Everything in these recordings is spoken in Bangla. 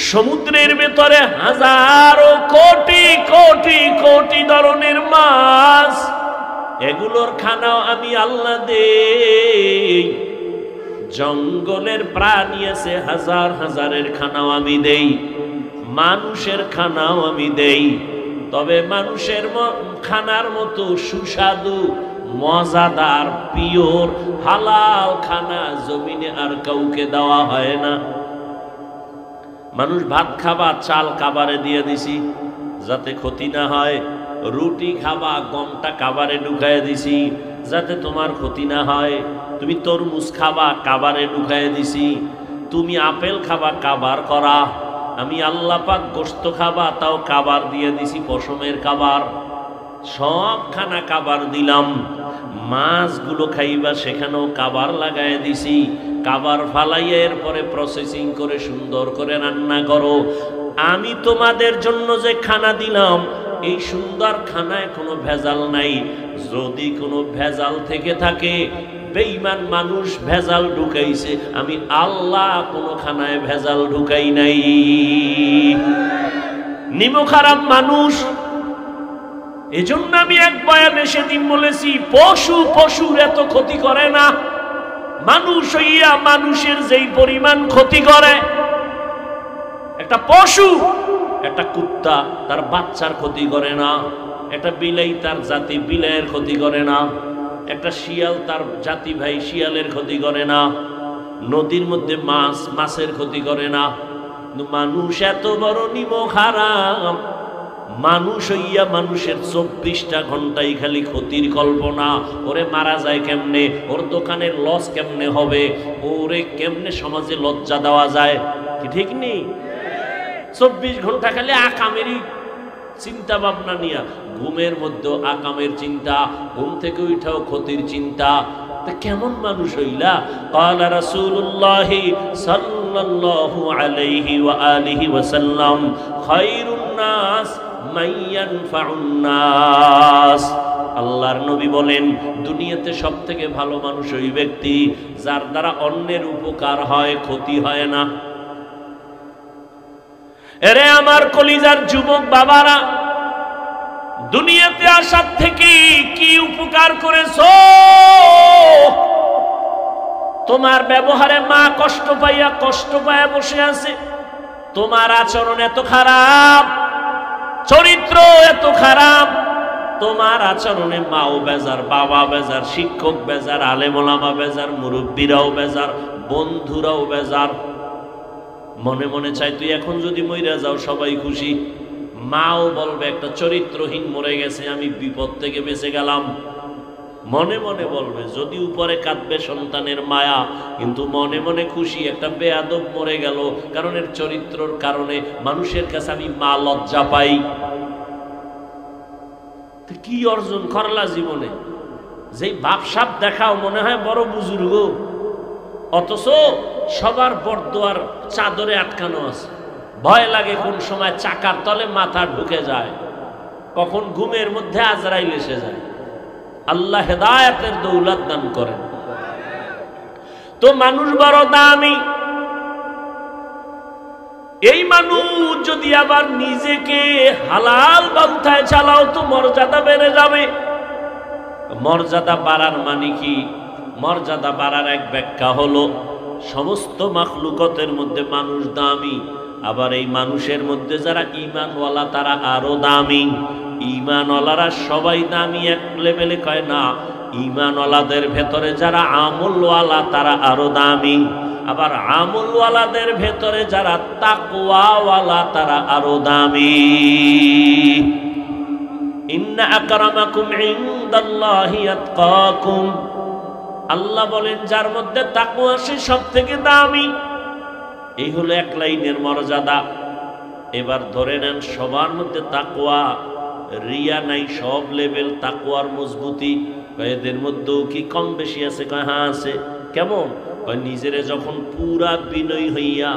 সমুদ্রের ভেতরে হাজারো কোটি কোটি কোটি ধরনের মাছ, এগুলোর খানাও আমি আল্লাহ দেই। জঙ্গলের প্রাণী আছে হাজার হাজারের খানাও আমি দেই, মানুষের খানাও আমি দেই। তবে মানুষের খানার মতো সুস্বাদু মজাদার পিওর হালাল খানা জমিনে আর কাউকে দেওয়া হয় না। মানুষ ভাত খাবা, চাল কাবারে দিয়ে দিছি যাতে ক্ষতি না হয়। রুটি খাবা, গমটা কাবারে ঢুকায় দিছি যাতে তোমার ক্ষতি না হয়। তুমি তরমুজ খাবা, কাবারে ঢুকায় দিছি। তুমি আপেল খাবা, কাবার করা। আমি আল্লাহ পাক গোশত খাবা, তাও কাবার দিয়ে দিছি, পশমের কাবার। সব খানা কাবার দিলাম। মাছগুলো খাইবা, সেখানেও কাবার লাগায় দিছি। কাবার ফালাইয়া এরপরে প্রসেসিং করে সুন্দর করে রান্না করো। আমি তোমাদের জন্য যে খানা দিলাম, এই সুন্দর খানায় কোনো ভেজাল নাই। যদি কোনো ভেজাল থেকে থাকে, বেঈমান মানুষ ভেজাল ঢুকাইছে, আমি আল্লাহ কোনো খানায় ভেজাল ঢুকাই নাই। নিমখারাম মানুষ। এজন্য আমি এক বয়ানে সেদিন বলেছি, পশুর এত ক্ষতি করে না, মানুষ হইয়া মানুষের যেই পরিমাণ ক্ষতি করে। একটা পশু, একটা কুত্তা তার বাচ্চার ক্ষতি করে না, একটা বিলাই তার জাতি বিলাইয়ের ক্ষতি করে না, একটা শিয়াল তার জাতি ভাই শিয়ালের ক্ষতি করে না, নদীর মধ্যে মাছের ক্ষতি করে না। কিন্তু মানুষ এত বড় নিমখারাম, মানুষ হইয়া মানুষের 24টা ঘন্টাই খালি ক্ষতির কল্পনা। ওরে মারা যায় কেমনে, ওর দোকানের লস কেমনে হবে, ওরে কেমনে সমাজে লজ্জা দেওয়া যায়, কি ঠিক নেই? 24 ঘন্টা খালি আকামেরই চিন্তা ভাবনা নিয়া। ঘুমের মধ্যেও আকামের চিন্তা, ঘুম থেকে উঠাও ক্ষতির চিন্তা। তা কেমন মানুষ হইলা? ক্বালা রাসূলুল্লাহ সাল্লাল্লাহু আলাইহি ওয়া আলিহি ওয়াসাল্লাম, খায়রুন নাস মান ইয়ানফাউন নাস। আল্লাহর নবী বলেন, দুনিয়াতে সবথেকে ভালো মানুষ ওই ব্যক্তি যার দ্বারা অন্যের উপকার হয়, ক্ষতি হয় না। এরে আমার কলিজার যুবক বাবারা, দুনিয়াতে আসার থেকে কি উপকার করেছো? তোমার ব্যবহারে মা কষ্ট পাইয়া বসে আছে। তোমার আচরণ এত খারাপ, চরিত্র এত খারাপ, তোমার আচরণে মাও বেজার, বাবা বেজার, শিক্ষক বেজার, আলেম ওলামা বেজার, মুরব্বীরাও বেজার, বন্ধুরাও বেজার। মনে মনে চাই তুই এখন যদি মইরা যাও সবাই খুশি। মাও বলবে একটা চরিত্রহীন মরে গেছে, আমি বিপদ থেকে বেঁচে গেলাম। মনে মনে বলবে, যদি উপরে কাঁদবে সন্তানের মায়া, কিন্তু মনে মনে খুশি একটা বেয়াদব মরে গেল, কারণ এর চরিত্রর কারণে মানুষের কাছে আমি মা লজ্জা পাই। কি অর্জন করলা জীবনে? যেই বাপসাপ দেখাও মনে হয় বড় বুজুর্গ, অথচ সবার বরদোয়ার চাদরে আটকানো আছে। ভয় লাগে কোন সময় চাকার তলে মাথা ঢুকে যায়, কখন ঘুমের মধ্যে আজরাইল এসে যায়। আল্লাহ হেদায়েতের দৌলত দান করেন। তো মানুষ বড় দামি। এই মানুষ যদি আবার নিজেকে হালাল পন্থায় চালাও তো মর্যাদা বেড়ে যাবে। মর্যাদা বাড়ার মানে কি? মর্যাদা বাড়ার এক ব্যাখ্যা হলো, সমস্ত মাখলুকতের মধ্যে মানুষ দামি, আবার এই মানুষের মধ্যে যারা ঈমানওয়ালা তারা আরো দামি। ঈমানওয়ালারা সবাই দামি এক লেভেলে কয় না, ঈমানওয়ালাদের ভেতরে যারা আমলওয়ালা তারা আরো দামি, আবার আমলওয়ালাদের ভেতরে যারা তাকওয়াওয়ালা তারা আরো দামি। ইন্না আকরামাকুম ইনদাল্লাহি আতকাকুম। আল্লাহ বলেন যার মধ্যে তাকওয়া সে সবথেকে দামি। এই হলো এক লাইনের মর্যাদা। এবার ধরে নেন সবার মধ্যে তাকওয়া, রিয়া নাই, সব লেভেল তাকওয়ার মজবুতি। এদের মধ্যেও কি কম বেশি আছে? কয় হ্যাঁ আছে। কেমন? কয় নিজেরে যখন পুরা বিনয়ী হইয়া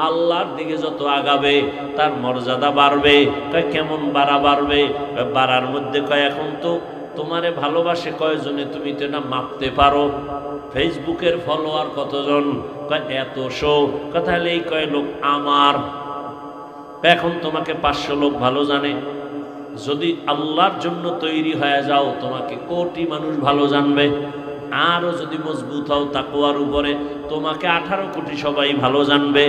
আল্লাহর দিকে যত আগাবে তার মর্যাদা বাড়বে। কয় কেমন বাড়বে? বাড়ার মধ্যে কয় এখন তো তোমারে ভালোবাসে কয়জনে তুমি তো না মাপতে পারো। ফেসবুকের ফলোয়ার কতজন? কয় এত শো। কথা হলে এই কয় লোক আমার। এখন তোমাকে 500 লোক ভালো জানে, যদি আল্লাহর জন্য তৈরি হয়ে যাও তোমাকে কোটি মানুষ ভালো জানবে। আরো যদি মজবুত হও তাকওয়ার উপরে, তোমাকে 18 কোটি সবাই ভালো জানবে।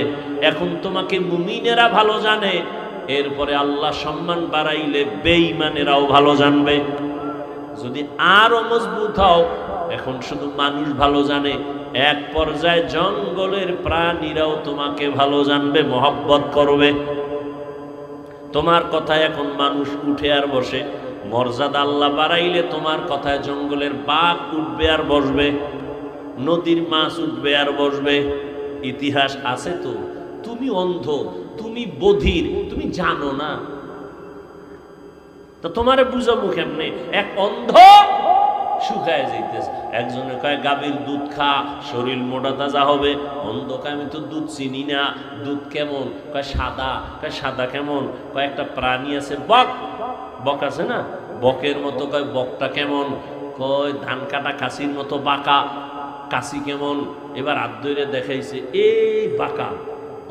এখন তোমাকে মুমিনেরা ভালো জানে, এরপরে আল্লাহ সম্মান বাড়াইলে বেঈমানেরাও ভালো জানবে। যদি আরো মজবুত হও, এখন শুধু মানুষ ভালো জানে, এক পর্যায়ে জঙ্গলের প্রাণীরাও তোমাকে ভালো জানবে, মহব্বত করবে। তোমার কথায় এখন মানুষ উঠে আর বসে, মর্যাদা আল্লাহ বাড়াইলে তোমার কথায় জঙ্গলের বাঘ উঠবে আর বসবে, নদীর মাছ উঠবে আর বসবে। ইতিহাস আছে তো। তুমি অন্ধ, তুমি বধির, তুমি জানো না, তো তোমারে বুঝাবো কেমনে? এক অন্ধ শুকায় যাইতেছে, একজনে কয় গাভীর দুধ খা, শরীর মোটা তাজা হবে। অন্ধ কয় আমি তো দুধ চিনি না, দুধ কেমন? কয় সাদা। কয় সাদা কেমন? কয় একটা প্রাণী আছে বক, বক আছে না, বকের মতো। কয় বকটা কেমন? কয় ধান কাটা কাশির মতো বাঁকা। কাশি কেমন? এবার হাত ধরে দেখাইছে, এই বাঁকা।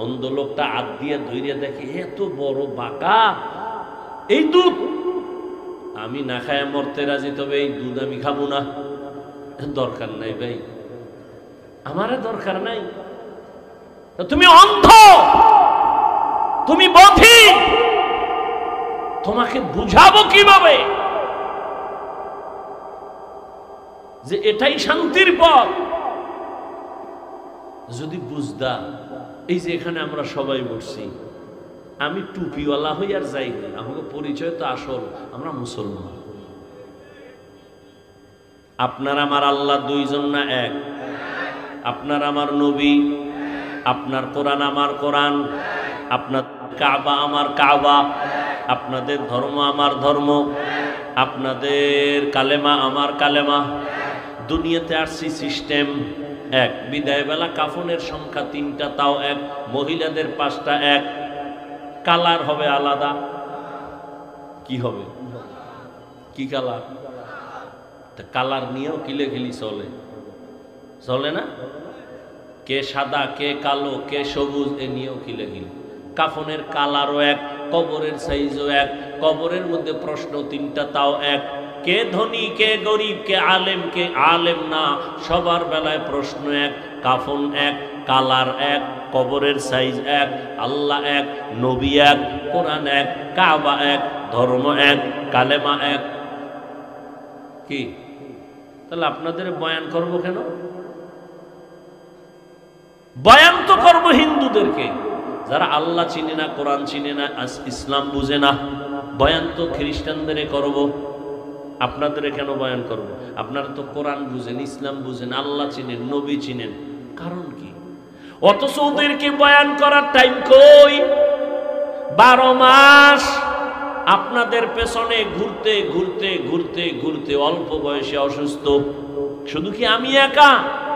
অন্ধ লোকটা হাত দিয়ে ধরে দেখে এত বড় বাঁকা, এই দুধ আমি না খায় মরতে রাজি, তবে এই দুধ আমি খাবো না। দরকার নাই ভাই, আমারে দরকার নাই। তুমি অন্ধ, তুমি বধির, তোমাকে বুঝাবো কিভাবে যে এটাই শান্তির পথ? যদি বুঝদা, এই যে এখানে আমরা সবাই বসছি, আমি টুপিওয়ালা হই আর যাই হই, আমাকে পরিচয় তো আসল, আমরা মুসলমান। আপনার আমার আল্লাহ দুইজন না এক? আপনার আমার নবী, আপনার কোরআন আমার কোরআন, আপনার কাবা আমার কাবা, আপনাদের ধর্ম আমার ধর্ম, আপনাদের কালেমা আমার কালেমা। দুনিয়াতে আসছি সিস্টেম এক, বিদায় বেলা কাফনের সংখ্যা 3টা, তাও এক, মহিলাদের 5টা এক, কালার হবে আলাদা। কি হবে? কি কালার? কালার নিয়েও কিলেখিলি চলে, চলে না? কে সাদা, কে কালো, কে সবুজ, এ নিয়েও কিলেখিলি। কাফনের কালারও এক, কবরের সাইজও এক, কবরের মধ্যে প্রশ্ন 3টা, তাও এক। কে ধনী, কে গরিব, কে আলেম, কে আলেম না, সবার বেলায় প্রশ্ন এক, কাফন এক, কালার এক, কবরের সাইজ এক, আল্লাহ এক, নবী এক, কোরআন এক, কাবা এক, ধর্ম এক, কালেমা এক। কি তাহলে আপনাদের বয়ান করব কেন? বয়ান তো করবো হিন্দুদেরকে, যারা আল্লাহ চিনে না, কোরআন চিনে না, ইসলাম বুঝে না। বয়ান তো খ্রিস্টানদের করব, আপনাদের কেন বয়ান করব? আপনারা তো কোরআন বুঝেন, ইসলাম বুঝেন, আল্লাহ চিনেন, নবী চিনেন, কারণ কি? অথচ ওদেরকে বয়ান করার টাইম কই? 12 মাস আপনাদের পেছনে ঘুরতে ঘুরতে ঘুরতে ঘুরতে অল্প বয়সে অসুস্থ। শুধু কি আমি একা?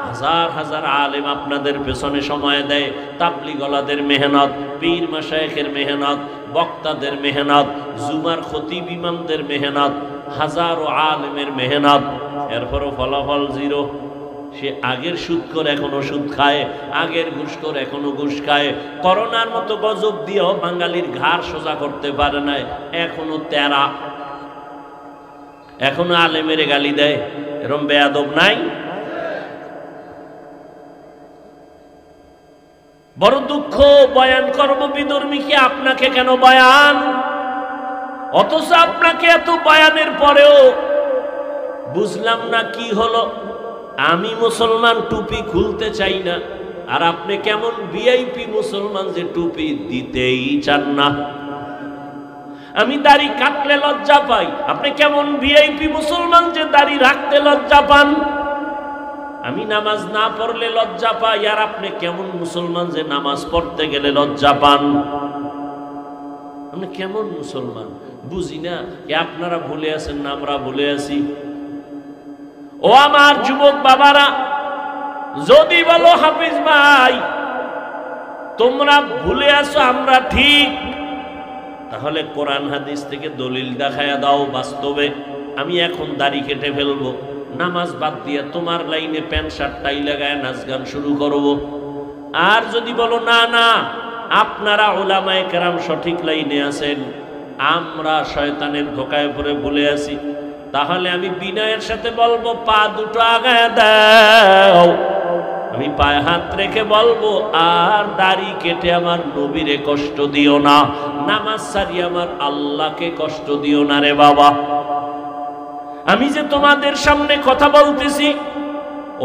হাজার হাজার আলেম আপনাদের পেছনে সময় দেয়। তাবলীগওয়ালাদের মেহনত, পীর মাশায়েখের মেহনত, বক্তাদের মেহনত, জুমার খতিব ইমামদের মেহনত, হাজারো আলেমের মেহনত, এরপরও ফলাফল জিরো। সে আগের সুদখোর এখনো সুদ খায়, আগের ঘুষখোর এখনো ঘুষ খায়। করোনার মতো গজব দিয়েও বাঙালির ঘাড় সোজা করতে পারে নাই, এখনো তেরা, এখনো আলেমের গালি দেয়। এরকম বেয়াদব নাই? বড় দুঃখ। বয়ান করব বিধর্মী কি? আপনাকে কেন বয়ান? অথচ আপনাকে এত বয়ানের পরেও বুঝলাম না কি হলো। আমি মুসলমান, টুপি খুলতে চাই না, আর আপনি কেমন ভিআইপি মুসলমান যে টুপি দিতেই চান না। আমি দাড়ি কাটলে লজ্জা পাই, আপনি কেমন ভিআইপি মুসলমান যে দাড়ি রাখতে লজ্জা পান। আমি নামাজ না পড়লে লজ্জা পাই, আর আপনি কেমন মুসলমান যে নামাজ পড়তে গেলে লজ্জা পান। আপনি কেমন মুসলমান বুঝি না। আপনারা ভুলে আছেন না আমরা ভুলে আছি? ও আমার যুবক বাবারা, যদি বলো হাফিজ ভাই তোমরা ভুলে আছো আমরা ঠিক, তাহলে কোরআন হাদিস থেকে দলিল দেখায়া দাও বাস্তবে। আমি এখন দাড়ি কেটে ফেলবো, নামাজ বাদ দিয়ে তোমার লাইনে প্যান্ট শার্ট টাই লাগায় নাচ গান শুরু করবো। আর যদি বলো না না আপনারা উলামায়ে কেরাম সঠিক লাইনে আছেন, আমরা শয়তানের ধোকায় পড়ে ভুলে আছি। তাহলে আমি বিনয়ের সাথে বলবো, পা দুটো আগায় দাও। আমি পায়ে হাত রেখে বলবো, আর দাড়ি কেটে আমার নবীরে কষ্ট দিও না, নামাজ সারি আমার আল্লাহকে কষ্ট দিও না রে বাবা। আমি যে তোমাদের সামনে কথা বলতেছি,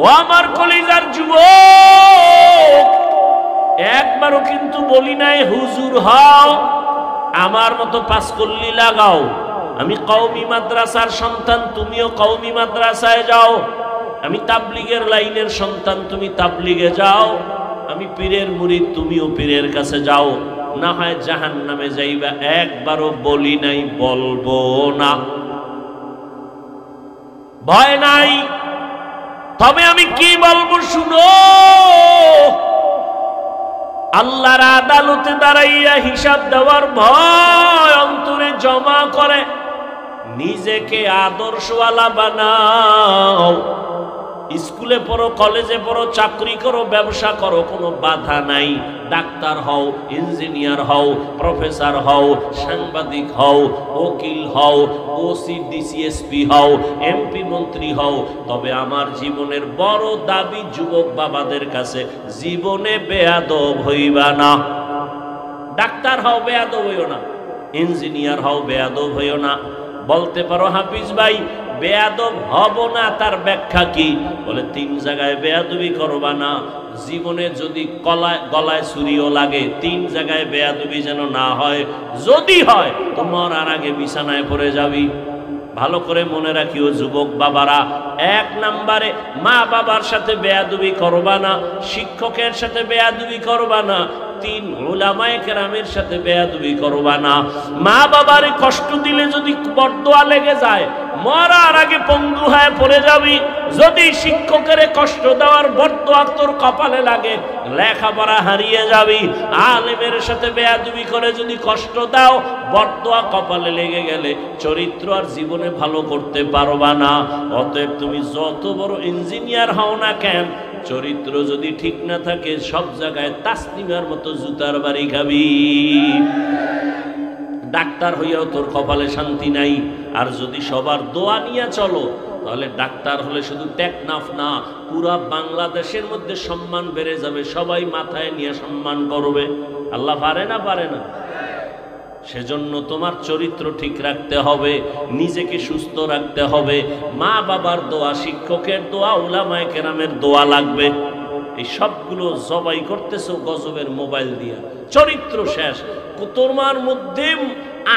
ও আমার কলিজার যুবক, একবারও কিন্তু বলি নাই হুজুর হও, আমার মতো পাঁচকল্লি লাগাও। আমি কওমি মাদ্রাসার সন্তান, তুমিও কওমি মাদ্রাসায় যাও। আমি তাবলিগের লাইনের সন্তান, তুমি তাবলিগে যাও। আমি পীরের মুরিদ, তুমিও পীরের কাছে যাও। না হয় জাহান্নামে যাইবা। একবারও বলি নাই, বলবো না, ভয় নাই। তবে আমি কি বলবো শুনো। আল্লাহর আদালতে দাঁড়াইয়া হিসাব দেওয়ার ভয় অন্তরে জমা করে নিজেকে আদর্শওয়ালা বানাও। স্কুলে পড়ো, কলেজে পড়ো, চাকরি করো, ব্যবসা করো, কোনো বাধা নাই। ডাক্তার হও, ইঞ্জিনিয়ার হও, প্রফেসর হও, সাংবাদিক হও, উকিল হও, ওসি ডিসিএসপি হও, এমপি মন্ত্রী হও। তবে আমার জীবনের বড় দাবি যুবক বাবাদের কাছে, জীবনে বেয়াদব হইবা না। ডাক্তার হও, বেয়াদব হইও না। ইঞ্জিনিয়ার হও, বেয়াদব হইও না। বলতে পারো হাফিজ ভাই বেয়াদব হব না, তার ব্যাখ্যা কি? বলে 3 জায়গায় বেয়াদবি করবা না। জীবনে যদি গলায় ছুরিও লাগে, 3 জায়গায় বেয়াদবি যেন না হয়। যদি হয় তোমার আর আগে বিছানায় পড়ে যাবি। ভালো করে মনে রাখিও যুবক বাবারা, 1 নম্বরে মা বাবার সাথে বেয়াদবি করবা না, শিক্ষকের সাথে বেয়াদবি করবা না, 3 উলামায়ে কেরামের সাথে বেয়াদবি করবা না। মা বাবারে কষ্ট দিলে যদি বরদোয়া লেগে যায়, মরার আগে পঙ্গু হয়ে পড়ে যাবি। যদি শিক্ষকের কষ্ট দেওয়ার বরদোয়া তোর কপালে লাগে, লেখাপড়া হারিয়ে যাবি। আলেমের সাথে বেয়াদবি করে যদি কষ্ট দাও, বরদোয়া কপালে লেগে গেলে চরিত্র আর জীবনে ভালো করতে পারবা না। অতএব তুমি যত বড় ইঞ্জিনিয়ার হও না কেন, চরিত্র যদি ঠিক না থাকে, সব জায়গায় তাসলিমার মতো জুতার বাড়ি খাবি। ডাক্তার হইয়াও তোর কপালে শান্তি নাই। আর যদি সবার দোয়া নিয়ে চলো, তাহলে ডাক্তার হলে শুধু টেকনাফ না, পুরা বাংলাদেশের মধ্যে সম্মান বেড়ে যাবে। সবাই মাথায় নিয়ে সম্মান করবে। আল্লাহ পারে না? পারে না? সেজন্য তোমার চরিত্র ঠিক রাখতে হবে, নিজেকে সুস্থ রাখতে হবে। মা বাবার দোয়া, শিক্ষকের দোয়া, উলামায়ে কেরামের দোয়া লাগবে। এই সবগুলো জবাই করতেছো গজবের মোবাইল দিয়া। চরিত্র শেষ। তোমার মধ্যে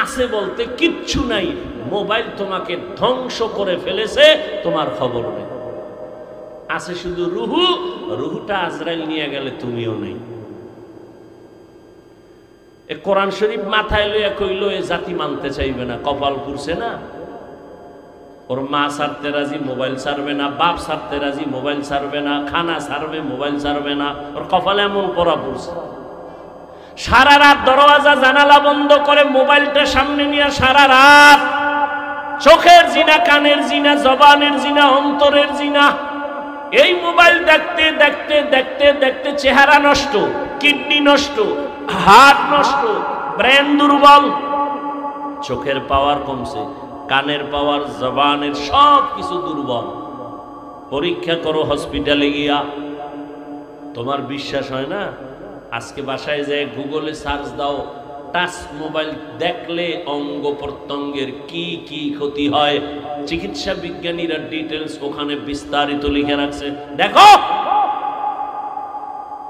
আছে বলতে কিচ্ছু নাই। মোবাইল তোমাকে ধ্বংস করে ফেলেছে, তোমার খবর নেই। আছে শুধু রুহু, রুহুটা আজরাইল নিয়ে গেলে তুমিও নেই। কোরআন শরীফ মাথায় লইয়া কইল এ জাতি মানতে চাইবে না, কপাল পুরছে না। ওর মা ছাড়তে রাজি, মোবাইল ছাড়বে না। বাপ ছাড়তে রাজি, মোবাইল ছাড়বে না। খানা ছাড়বে, মোবাইল ছাড়বে না। ওর কপালে এমন পড়া পড়ছে। সারা রাত দরওয়াজা জানালা বন্ধ করে মোবাইলটা সামনে নিয়ে সারা রাত চোখের জিনা, কানের জিনা, জবানের জিনা, অন্তরের জিনা। এই মোবাইল দেখতে দেখতে দেখতে দেখতে চেহারা নষ্ট, কিডনি নষ্ট, হার্ট নষ্ট, ব্রেন দুর্বল, চোখের পাওয়ার কমছে, কানের পাওয়ার, জবানের সব কিছু দুর্বল। পরীক্ষা করো হসপিটালে গিয়া। তোমার বিশ্বাস হয় না? আজকে বাসায় যায় গুগলে সার্চ দাও, টাচ মোবাইল দেখলে অঙ্গ প্রত্যঙ্গের কি কি ক্ষতি হয়, চিকিৎসা বিজ্ঞানীরা ডিটেলস ওখানে বিস্তারিত লিখে রাখছে। দেখো।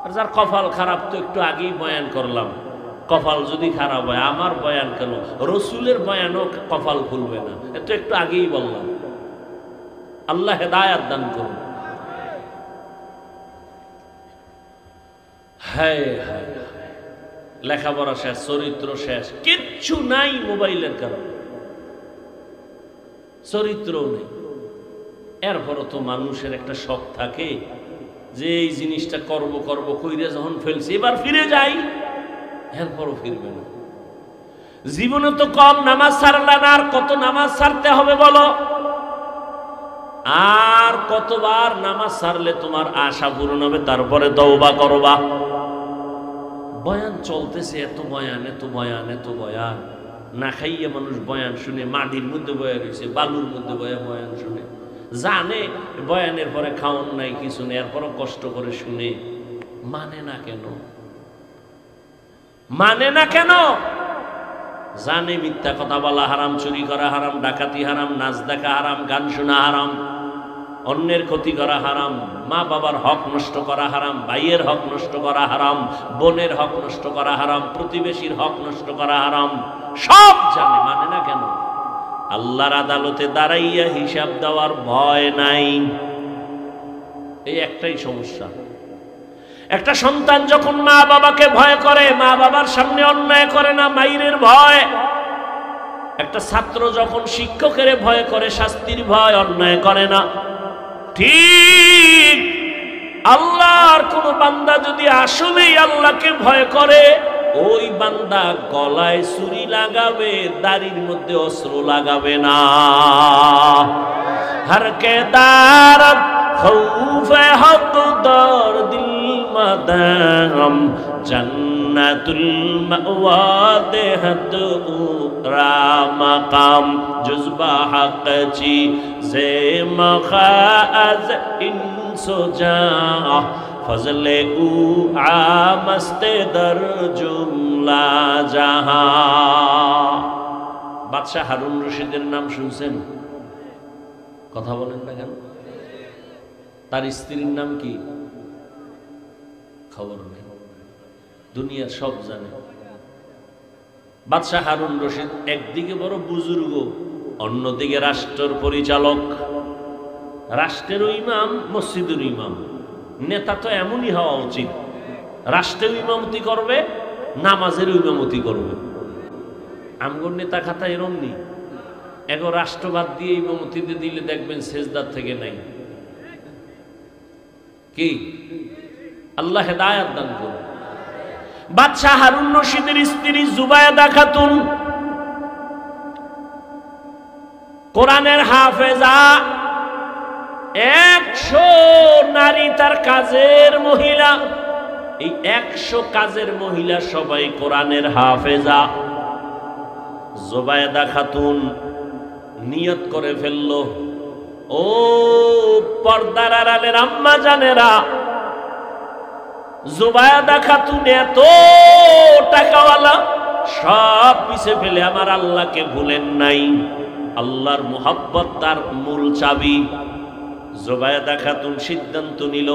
আর যার কপাল খারাপ, তো একটু আগেই বয়ান করলাম, কপাল যদি খারাপ হয়, আমার বয়ান কেন, রসুলের বয়ানও কপাল খুলবে না, এত একটু আগেই বললাম। আল্লাহ হেদায়াত দান করুন। হায় হায়, লেখাপড়া শেষ, চরিত্র শেষ, কিচ্ছু নাই মোবাইলের কারণে, চরিত্রও নেই। এরপরও তো মানুষের একটা শখ থাকে যে এই জিনিসটা করব করব কইরে যখন ফেলছি এবার ফিরে যাই, এরপরও ফিরবে না। জীবনে তো কম নামাজ ছাড়লা না, আর কত নামাজ ছাড়তে হবে বলো? আর কতবার নামাজ ছাড়লে তোমার আশা পূরণ হবে? তারপরে তওবা করবা। বয়ান চলতেছে, এত বয়ান এত বয়ান এত বয়ান, না খাইয়ে মানুষ বয়ান শুনে, মাটির মধ্যে বয়া রয়েছে, বালুর মধ্যে বয়ান শুনে, জানে বয়ানের পরে খাওয়ান নাই কিছু নেই, এরপরও কষ্ট করে শুনে। মানে না কেন? মানে না কেন? জানে মিথ্যা কথা বলা হারাম, চুরি করা হারাম, ডাকাতি হারাম, নাচ দেখা হারাম, গান শোনা হারাম, অন্যের ক্ষতি করা হারাম, মা বাবার হক নষ্ট করা হারাম, ভাইয়ের হক নষ্ট করা হারাম, বোনের হক নষ্ট করা হারাম, প্রতিবেশীর হক নষ্ট করা হারাম, সব জানে। মানে না কেন? আল্লাহর আদালতে দাঁড়াইয়া হিসাব দেওয়ার ভয় নাই। এই একটাই সমস্যা। একটা সন্তান যখন মা বাবাকে ভয় করে, মা বাবার সামনে অন্যায় করে না, মাইরের ভয়। একটা ছাত্র যখন শিক্ষকের ভয় করে, শাস্তির ভয়, অন্যায় করে না। ঠিক আল্লাহর কোন বান্দা যদি আসলেই আল্লাহকে ভয় করে, ওই বান্দা গলায় ছুরি লাগাবে, দাড়ির মধ্যে অস্ত্র লাগাবে না। হর কে দারত খৌফে হক দর দিল মাদাম, জান্নাতুল মাওয়া দেহত উরা মাকাম, জুজবা হক চি জে মখাজ ইনসুজা, ফজলে উ আমস্তে দর জুমলা জাহা। বাদশাহ হারুন রশিদের নাম শুনছেন? কথা বলেন না কেন? তার স্ত্রীর নাম কি? খবর নেই, দুনিয়ার সব জানে। বাদশাহ হারুন রশিদ একদিকে বড় বুজুর্গ, অন্যদিকে রাষ্ট্রের পরিচালক, রাষ্ট্রের ইমাম, মসজিদের ইমাম। নেতা তো এমনই হওয়া উচিত, রাষ্ট্রের ইমামতি করবে, নামাজের ইমামতি করবে। আমগর নেতা খাতা এরম নেই, এখন রাষ্ট্রবাদ দিয়ে ইমামতিতে দিলে দেখবেন সেজদার থেকে নাই। কি আল্লাহ হেদায়াত দান করুন। বাদশাহ হারুন রশিদের স্ত্রী জুবায়দা খাতুন কোরআনের হাফেজা, 100 নারী তার কাজের মহিলা। এই 100 কাজের মহিলা সবাই কোরআনের হাফেজা। জুবায়দা খাতুন নিয়ত করে ফেলল, ও পর্দার আড়ালের আম্মা জানেরা, জুবায়দা খাতুন এত টাকাওয়ালা, সব পিছে ফেলে আমার আল্লাহকে ভুলেন নাই। আল্লাহর মুহাব্বত তার মূল চাবি। জুবায়দা খাতুন সিদ্ধান্ত নিল,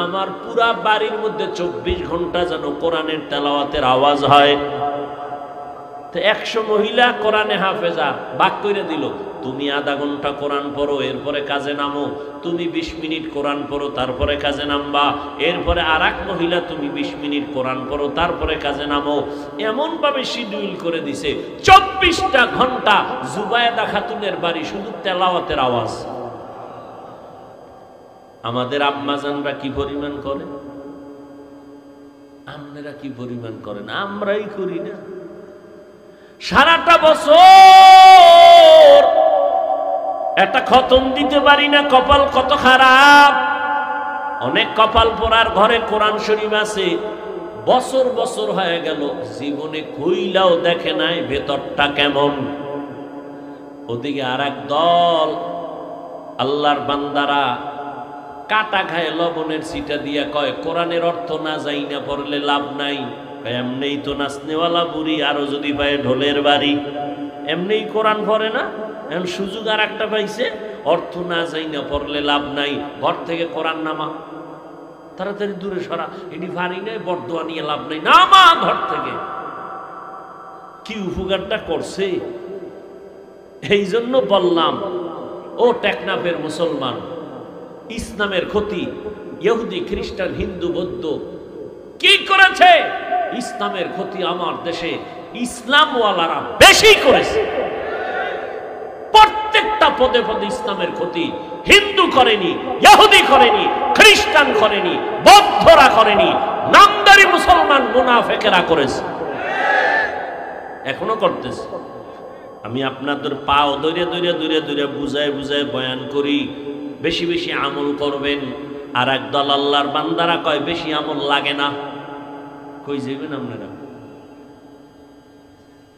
আমার পুরা বাড়ির মধ্যে 24 ঘন্টা যেন কোরআনের তেলাওয়াতের আওয়াজ হয়। তো 100 মহিলা কোরআনে হাফেজা ভাগ করে দিল, তুমি আধা ঘন্টা কোরআন পড়ো, এরপরে কাজে নামো। তুমি 20 মিনিট কোরআন পড়ো, তারপরে কাজে নামবা। এরপরে আর এক মহিলা, তুমি 20 মিনিট কোরআন পড়ো, তারপরে কাজে নামো। এমন ভাবে শিডিউল করে দিছে, 24টা ঘন্টা জুবায়দা খাতুনের বাড়ি শুধু তেলাওয়াতের আওয়াজ। আমাদের আম্মাজানরা কি পরিমাণ করে, আপনারা কি পরিমাণ করেন? আমরাই করি না। সারাটা বছর একটা খতম দিতে পারি না, কপাল কত খারাপ। অনেক কপাল পোড়ার ঘরে কোরআন শরীফ আছে, বছর বছর হয়ে গেল, জীবনে খুইলাও দেখে নাই ভেতরটা কেমন। ওদিকে আর এক দল আল্লাহর বান্দারা কাটা খায় লবণের ছিটা দিয়া কয়, কোরআনের অর্থ না যাই না পড়লে লাভ নাই। এমনিই তো নাচনেওয়ালা বুড়ি, আরো যদি পায় ঢোলের বাড়ি। এমনিই কোরআন পড়ে না, এখন সুযোগ আর একটা পাইছে, অর্থ না যাই না পড়লে লাভ নাই, ঘর থেকে কোরআন নামা, তাড়াতাড়ি দূরে সরা, এটি পারি নাই, বরদোয়া নিয়ে লাভ নাই, নামা ঘর থেকে। কি উপকারটা করছে? এই জন্য বললাম, ও টেকনাফের মুসলমান, ইসলামের ক্ষতি ইহুদি, খ্রিস্টান, হিন্দু, বৌদ্ধ কি করেছে? ইসলামের ক্ষতি আমার দেশে ইসলামওয়ালারা বেশি করেছে। প্রত্যেকটা পদে পদে ইসলামের ক্ষতি হিন্দু করেনি, ইহুদি করেনি, খ্রিস্টান করেনি, বৌদ্ধরা করেনি, নামদারি মুসলমান মুনাফেকেরা করেছে, এখনো করতেছে। আমি আপনাদের পাও দৌড়ে দৌড়ে দৌড়ে দৌড়ে বুঝায় বুঝায় বয়ান করি, বেশি বেশি আমল করবেন। আর একদল আল্লাহর বান্দারা কয় বেশি আমল লাগে না, কই যাবেন আপনারা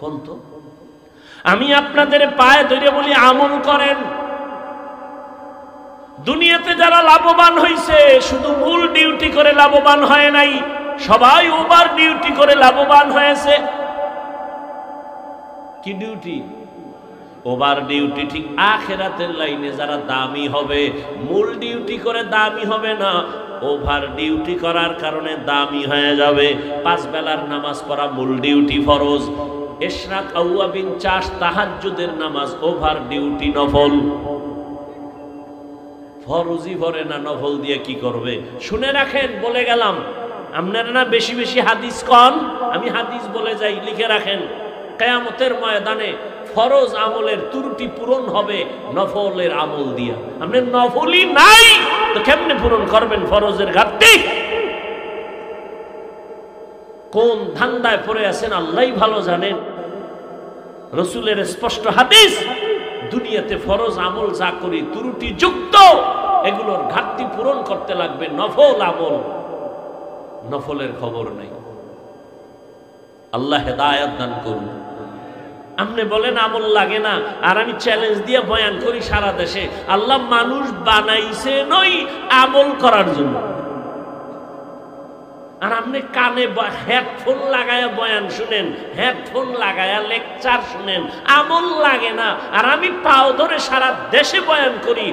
কোন তো? আমি আপনাদের পায়ে ধরে বলি আমল করেন। দুনিয়াতে যারা লাভবান হয়েছে শুধু মূল ডিউটি করে লাভবান হয় নাই, সবাই ওভার ডিউটি করে লাভবান হয়েছে। কি ডিউটি? Over duty. ঠিক আখিরাতের লাইনে যারা দামি হবে, মূল ডিউটি করে দামি হবে না, ওভার ডিউটি করার কারণে দামি হয়ে যাবে। 5 বেলার নামাজ পড়া মূল ডিউটি ফরজ, ইশরাক আওয়াবিন চাষ তাহাজ্জুদের নামাজ ওভার ডিউটি নফল। ফরজই পড়ে না, নফল দিয়ে কি করবে? শুনে রাখেন, বলে গেলাম। আপনারা না বেশি বেশি হাদিস কন, আমি হাদিস বলে যাই, লিখে রাখেন। কিয়ামতের ময়দানে ফরজ আমলের ত্রুটি পূরণ হবে নফলের আমল দিয়া। আপনি নফলই নাই তো কেমনে পূরণ করবেন ফরজের ঘাটতি? কোন ধান্দায় পড়ে আছেন আল্লাহই ভালো জানেন। রাসূলের স্পষ্ট হাদিস, দুনিয়াতে ফরজ আমল যা করি ত্রুটি যুক্ত, এগুলোর ঘাটতি পূরণ করতে লাগবে নফল আমল। নফলের খবর নাই। আল্লাহ হেদায়েত দান করুন। আপনি বলেন আমল লাগে না, আর আমি চ্যালেঞ্জ দিয়ে বয়ান করি সারা দেশে, আল্লাহ মানুষ বানাইছে নই আমল করার জন্য। আর আপনি কানে হেডফোন লাগায়া বয়ান শুনেন, হেডফোন লাগায়া লেকচার শুনেন, আমল লাগে না। আর আমি পাও ধরে সারা দেশে বয়ান করি,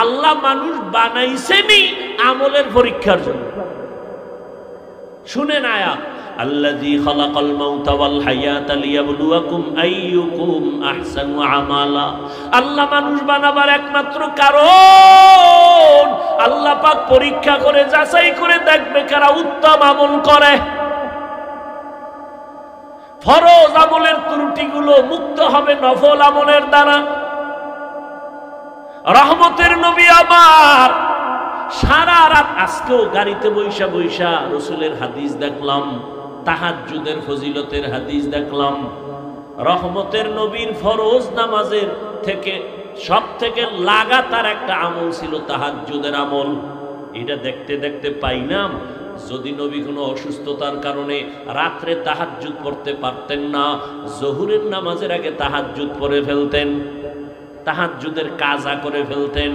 আল্লাহ মানুষ বানাইছেনি আমলের পরীক্ষার জন্য। শুনেন আয়াত, আল্লাযী খালাকাল মাউতা ওয়াল হায়াতা লিয়াবলুয়াকুম আইয়ুকুম আহসানু আমালা। আল্লাহ মানুষ বানাবার একমাত্র কারণ আল্লাহ পাক পরীক্ষা করে যাচাই করে দেখবে কারা উত্তম আমল করে। ফরজ আমলের ত্রুটিগুলো মুক্ত হবে নফল আমলের দ্বারা। রহমতের নবী আমার সারা রাত, আজকেও গাড়িতে বৈশা বৈশা রাসূলের হাদিস দেখলাম, তাহাজ্জুদের ফজিলতের হাদিস দেখলাম। রহমতের নবীর ফরজ নামাজের থেকে সব থেকে লাগাতার একটা আমল ছিল তাহাজ্জুদের আমল। এটা দেখতে দেখতে পাইলাম, যদি নবী কোনো অসুস্থতার কারণে রাত্রে তাহাজ্জুদ পড়তে পারতেন না, জোহরের নামাজের আগে তাহাজ্জুদ পড়ে ফেলতেন, তাহাজ্জুদের কাজা করে ফেলতেন।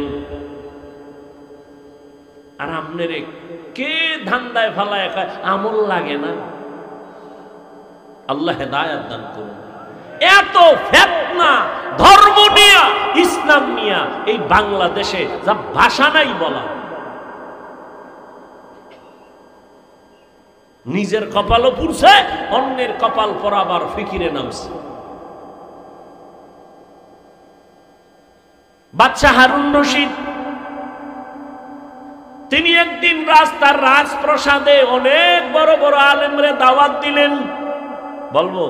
আর আপনার কে ধান্দায় ফালায় খায় আমল লাগে না? আল্লাহ হেদায়েত দান করুন। এত ফিতনা ধর্ম নিয়া, ইসলাম নিয়া এই বাংলাদেশে যা ভাষা নাই বলা। নিজের কপালও পুড়ছে, অন্যের কপাল পরাবার ফিকিরে নামছে। বাদশা হারুন রশিদ তিনি একদিন রাস্তার রাজপ্রাসাদে অনেক বড় বড় আলেমরে দাওয়াত দিলেন। বলবো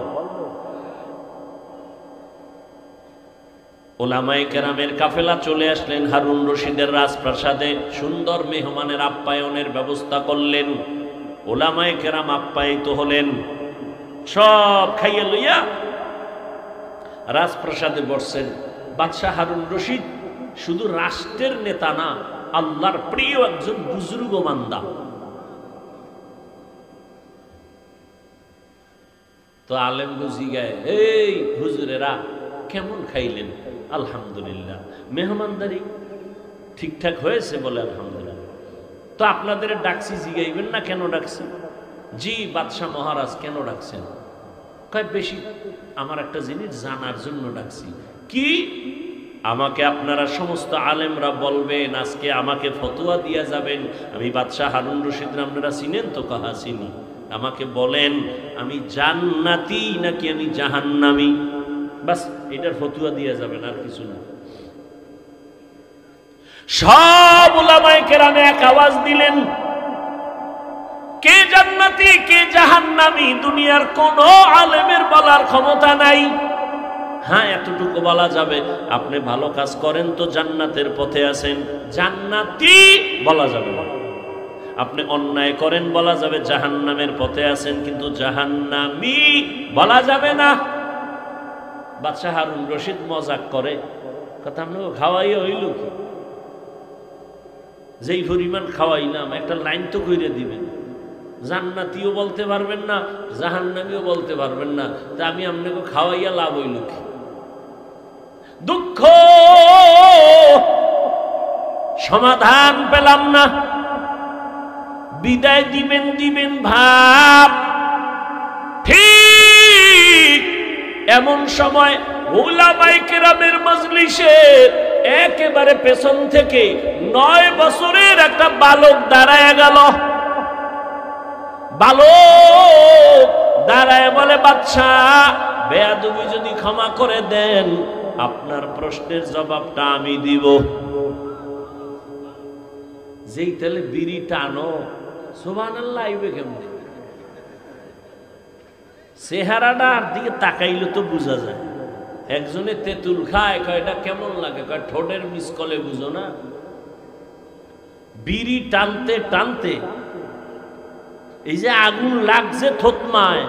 ওলামায়ে কেরামের কাফেলা চলে আসলেন হারুন রশিদের রাজপ্রাসাদে, সুন্দর মেহমানের আপ্যায়নের ব্যবস্থা করলেন। ওলামায়ে কেরাম আপ্যায়িত হলেন, সব খাইয়ে লইয়া রাজপ্রাসাদে বসছেন। বাদশাহ হারুন রশিদ শুধু রাষ্ট্রের নেতা না, আল্লাহর প্রিয় একজন বুজুর্গ বান্দা। তো আলেম বুঝি গায়ে, এই হুজুরেরা কেমন খাইলেন? আলহামদুলিল্লাহ। মেহমানদারি ঠিকঠাক হয়েছে? বলে আলহামদুলিল্লাহ। তো আপনাদের ডাকছি, জিগাইবেন না কেন ডাকছি? জি বাদশাহ মহারাজ কেন ডাকছেন? কয় বেশি আমার একটা জিনিস জানার জন্য ডাকছি। কি? আমাকে আপনারা সমস্ত আলেমরা বলবেন, আজকে আমাকে ফতোয়া দিয়া যাবেন। আমি বাদশাহ হারুন রশিদ, আপনারা চিনেন তো? কাহা চিনি। আমাকে বলেন আমি জান্নাতি নাকি আমি জাহান্নামী, বাস এটার ফতোয়া দিয়া যাবেন, আর কিছু না। সব উলামায়ে কেরামে এক আওয়াজ দিলেন, কে জান্নাতি কে জাহান্নামী দুনিয়ার কোন আলেমের বলার ক্ষমতা নাই। হ্যাঁ, এতটুকু বলা যাবে, আপনি ভালো কাজ করেন তো জান্নাতের পথে আছেন, জান্নাতি বলা যাবে না। আপনি অন্যায় করেন বলা যাবে জাহান্নামের পথে আছেন, কিন্তু জাহান্নামী বলা যাবে না। বাদশাহ হারুন রশিদ মজাক করে, কথা আপনাকে খাওয়াই হইল কি? যেই পরিমাণ খাওয়াইলাম একটা লাইন তো কইরে দিবেন। জান্নাতীও বলতে পারবেন না, জাহান্নামীও বলতে পারবেন না, তা আমি আপনাকে খাওয়াইয়া লাভ হইল কি? দুঃখ, সমাধান পেলাম না, বিদায় দিবেন ভাব। ঠিক এমন সময় উলামায়ে কেরামের মজলিসে একেবারে পেছন থেকে 9 বছরের একটা বালক দাঁড়ায় গেল। বালক দাঁড়ায় বলে, বাদশা, বেয়াদবি যদি ক্ষমা করে দেন আপনার প্রশ্নের জবাবটা আমি দিব। যেই তাহলে বিড়ি টানো, সুবহানাল্লাহ, আইবে কেমন? চেহারাটার দিকে তাকাইলে তো বোঝা যায়। একজনে তেঁতুল খায়, কয় এটা কেমন লাগে, কয় ঠোঁটের মিসকলে, বুঝো না? বিড়ি টানতে টানতে এই যে আগুন লাগছে থতমায়,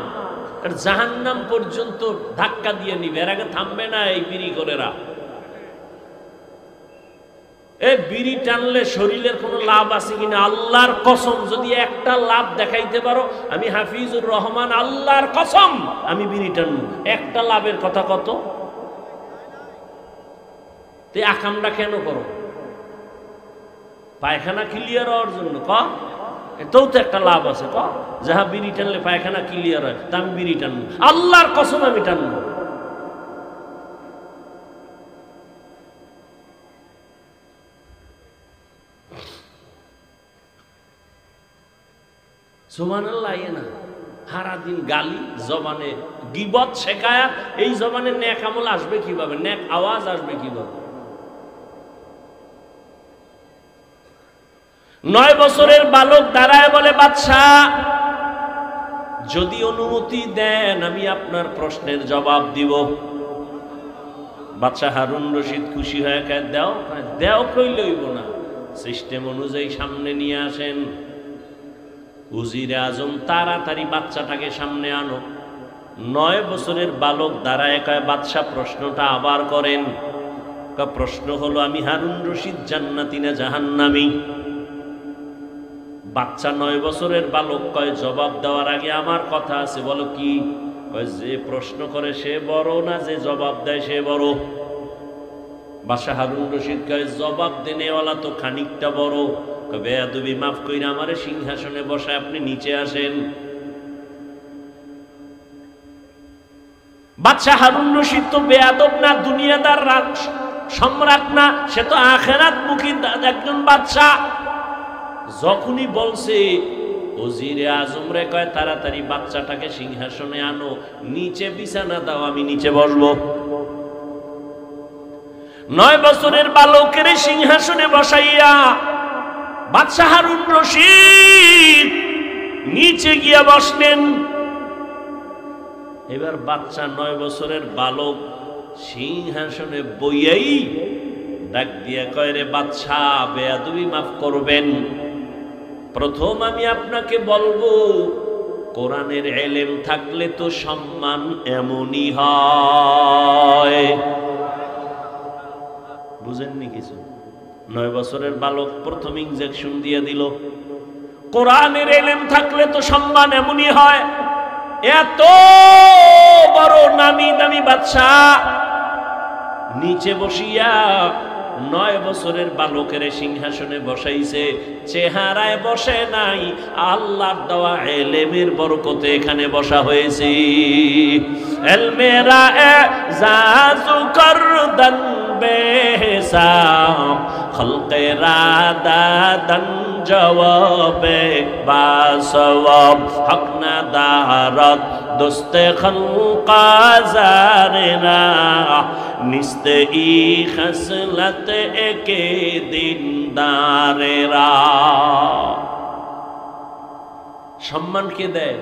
আর জাহান্নাম পর্যন্ত ধাক্কা দিয়ে নিবে, এর আগে থামবে না এই বিড়ি করেরা। এই বিড়ি টানলে শরীরের কোনো লাভ আছে কিনা? আল্লাহর কসম, যদি একটা লাভ দেখাইতে পারো, আমি হাফিজুর রহমান, আল্লাহর কসম আমি বিড়ি টানবো। একটা লাভের কথা কত? তে আকামটা কেন করো? পায়খানা ক্লিয়ার হওয়ার জন্য ক? এতেও তো একটা লাভ আছে, ক যাহা বিড়ি টানলে পায়খানা ক্লিয়ার হয়, তা আমি বিড়ি টানবো, আল্লাহর কসম আমি টানবো। সুবহানাল্লাহ, না সারা দিন গালি, জবানে গীবত শেখায়া, এই জবানে নেক আমল আসবে কিভাবে? নেক আওয়াজ আসবে কিভাবে? 9 বছরের বালক দাঁড়ায় বলে, বাদশা, যদি অনুমতি দেন আমি আপনার প্রশ্নের জবাব দিব। বাদশা হারুন রশিদ খুশি হয়ে কয়, দেও। দেও কইলে হইব না, সিস্টেম অনুযায়ী সামনে নিয়ে আসেন। উজিরে আজম তাড়াতাড়ি বাচ্চাটাকে সামনে আনো। 9 বছরের বালক দাঁড়ায় কয়, বাদশা প্রশ্নটা আবার করেন। প্রশ্ন হলো, আমি হারুন রশিদ জান্নাতি না জাহান্নামী? বাচ্চা 9 বছরের বালক কয়, জবাব দেওয়ার আগে আমার কথা আছে। বলো কি? কয়, যে প্রশ্ন করে সে বড় না যে জবাব দেয় সে বড়? বাদশা হারুন রশিদ কয়, জবাব দেনেওয়ালা তো খানিকটা বড়। বেয়াদবি মাফ কইরা আমারে সিংহাসনে বসায় আপনি নিচে আসেন। বাদশা হারুন রশিদ তো বেয়াদব না, দুনিয়াদার সম্রাট না, সে তো আখিরাত মুখী একজন বাদশা। যখনই বলছে, ওজিরে আজম রে কয়, তাড়াতাড়ি বাচ্চাটাকে সিংহাসনে আনো, নিচে বিছানা দাও, আমি নিচে বসবো। 9 বছরের বালকের সিংহাসনে বসাইয়া বাদশা হারুন রশিদ নিচে গিয়া বসলেন। এবার বাচ্চা 9 বছরের বালক সিংহাসনে বইয়াই ডাক দিয়া কয়, রে বাদশা, বেয়াদবি মাফ করবেন। প্রথম আমি আপনাকে বলবো, কোরআনের ইলম থাকলে তো সম্মান এমনই হয়। বুঝেননি কিছু? 9 বছরের বালক প্রথম ইনজেকশন দিয়ে দিল। কোরআনের ইলম থাকলে তো সম্মান এমনই হয়। এত বড় নামি দামি বাদশা নিচে বসিয়া 9 বছরের বালকের সিংহাসনে বসাইছে। চেহারায় বসে নাই, আল্লাহর দেওয়া ইলমের বরকতে এখানে বসা হয়েছে। ইলমেরা এজাজু করদান বেহিসাব, খলকেরা দাদান জওয়াবে বাসওয়াব, হক না দারত দোস্তে খলকাজারেরা, নিস্তে ই খসলত একে দিনদারেরা। সম্মান কে দেয়?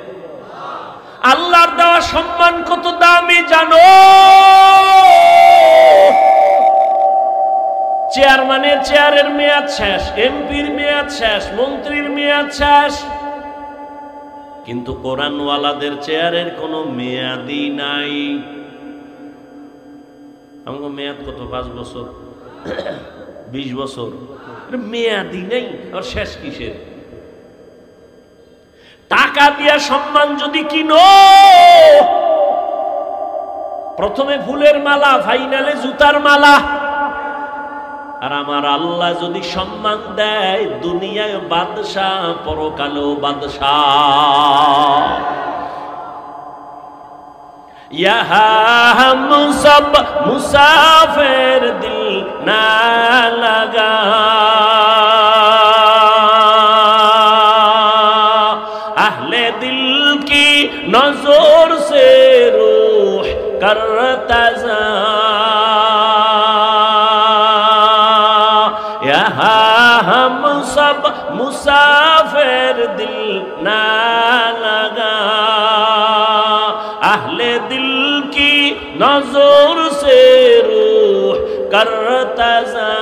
আল্লাহর দেওয়া সম্মান কত দামি জানো? চেয়ারম্যানের চেয়ারের মেয়াদ শেষ, এমপির মেয়াদ শেষ, মন্ত্রীর মেয়াদ শেষ, কিন্তু কোরআনওয়ালাদের চেয়ারের কোনো মেয়াদই নাই। আমাকে মেয়াদ কত? 5 বছর, 20 বছর, মেয়াদই নেই। আর শেষ কিসের? টাকা দিয়া সম্মান যদি কিনো, প্রথমে ফুলের মালা, ফাইনালে জুতার মালা। আর আমার আল্লাহ যদি সম্মান দেয়, দুনিয়ায় বাদশাহ, পরকালেও বাদশাহ। यहाँ हम सब मुसाफिर दिल ना लगा, अहले दिल की नजर से रूह करता जा, यहाँ हम सब मुसाफिर दिल ना लगा, अहले दिल की नजर से रूह करता जा,